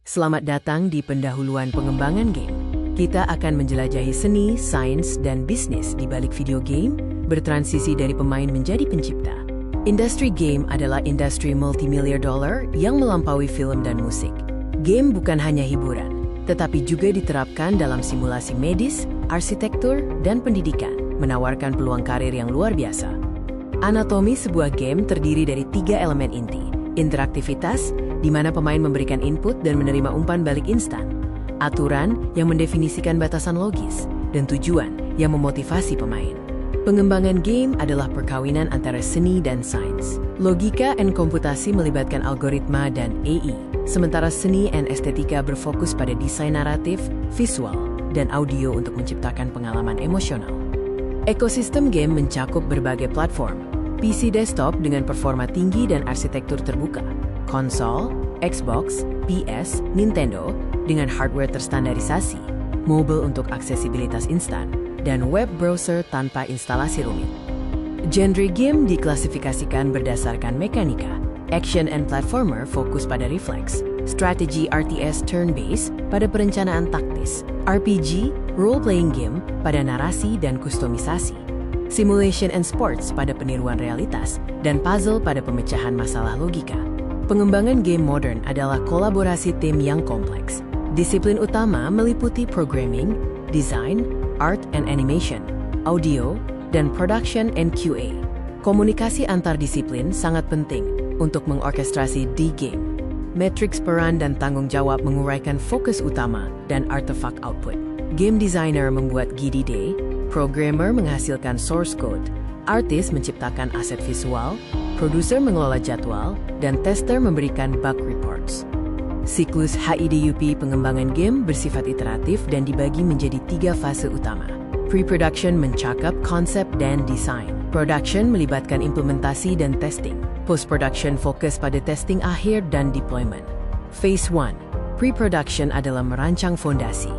Selamat datang di pendahuluan pengembangan game. Kita akan menjelajahi seni, sains, dan bisnis di balik video game, bertransisi dari pemain menjadi pencipta. Industri game adalah industri multimiliar dolar yang melampaui film dan musik. Game bukan hanya hiburan, tetapi juga diterapkan dalam simulasi medis, arsitektur, dan pendidikan, menawarkan peluang karir yang luar biasa. Anatomi sebuah game terdiri dari 3 elemen inti: interaktivitas, di mana pemain memberikan input dan menerima umpan balik instan; aturan yang mendefinisikan batasan logis; dan tujuan yang memotivasi pemain. Pengembangan game adalah perkawinan antara seni dan sains. Logika dan komputasi melibatkan algoritma dan AI, sementara seni dan estetika berfokus pada desain naratif, visual, dan audio untuk menciptakan pengalaman emosional. Ekosistem game mencakup berbagai platform: PC desktop dengan performa tinggi dan arsitektur terbuka, konsol, Xbox, PS, Nintendo dengan hardware terstandarisasi, mobile untuk aksesibilitas instan, dan web browser tanpa instalasi rumit. Genre game diklasifikasikan berdasarkan mekanika. Action and platformer fokus pada refleks, strategi RTS turn-based pada perencanaan taktis, RPG, role-playing game pada narasi dan kustomisasi, simulation and sports pada peniruan realitas, dan puzzle pada pemecahan masalah logika. Pengembangan game modern adalah kolaborasi tim yang kompleks. Disiplin utama meliputi programming, design, art and animation, audio, dan production and QA. Komunikasi antar disiplin sangat penting untuk mengorkestrasi di game. Matriks peran dan tanggung jawab menguraikan fokus utama dan artefak output. Game designer membuat GDD, programmer menghasilkan source code, artis menciptakan aset visual, produser mengelola jadwal, dan tester memberikan bug reports. Siklus HIDUP pengembangan game bersifat iteratif dan dibagi menjadi 3 fase utama. Pre-production mencakup konsep dan desain. Production melibatkan implementasi dan testing. Post-production fokus pada testing akhir dan deployment. Phase 1. Pre-production adalah merancang fondasi.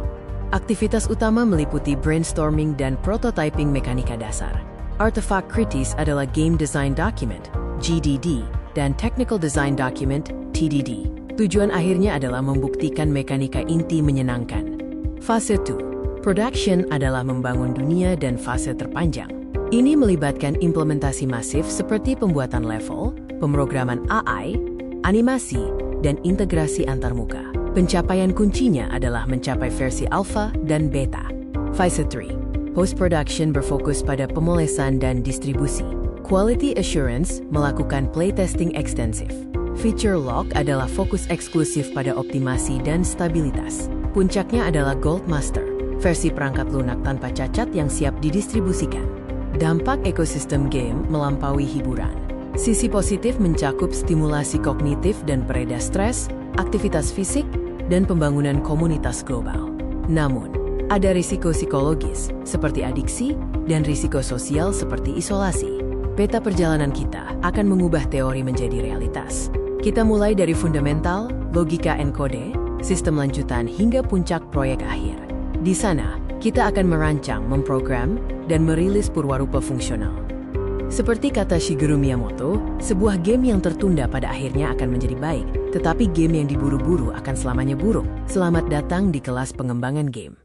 Aktivitas utama meliputi brainstorming dan prototyping mekanika dasar. Artefak kritis adalah Game Design Document, GDD, dan Technical Design Document, TDD. Tujuan akhirnya adalah membuktikan mekanika inti menyenangkan. Fase 2. Production adalah membangun dunia dan fase terpanjang. Ini melibatkan implementasi masif seperti pembuatan level, pemrograman AI, animasi, dan integrasi antarmuka. Pencapaian kuncinya adalah mencapai versi alpha dan beta. Fase 3. Post-production berfokus pada pemolesan dan distribusi. Quality assurance melakukan playtesting ekstensif. Feature lock adalah fokus eksklusif pada optimasi dan stabilitas. Puncaknya adalah Gold Master, versi perangkat lunak tanpa cacat yang siap didistribusikan. Dampak ekosistem game melampaui hiburan. Sisi positif mencakup stimulasi kognitif dan pereda stres, aktivitas fisik, dan pembangunan komunitas global. Namun, ada risiko psikologis seperti adiksi dan risiko sosial seperti isolasi. Peta perjalanan kita akan mengubah teori menjadi realitas. Kita mulai dari fundamental, logika enkode, sistem lanjutan hingga puncak proyek akhir. Di sana, kita akan merancang, memprogram, dan merilis purwarupa fungsional. Seperti kata Shigeru Miyamoto, sebuah game yang tertunda pada akhirnya akan menjadi baik, tetapi game yang diburu-buru akan selamanya buruk. Selamat datang di kelas pengembangan game.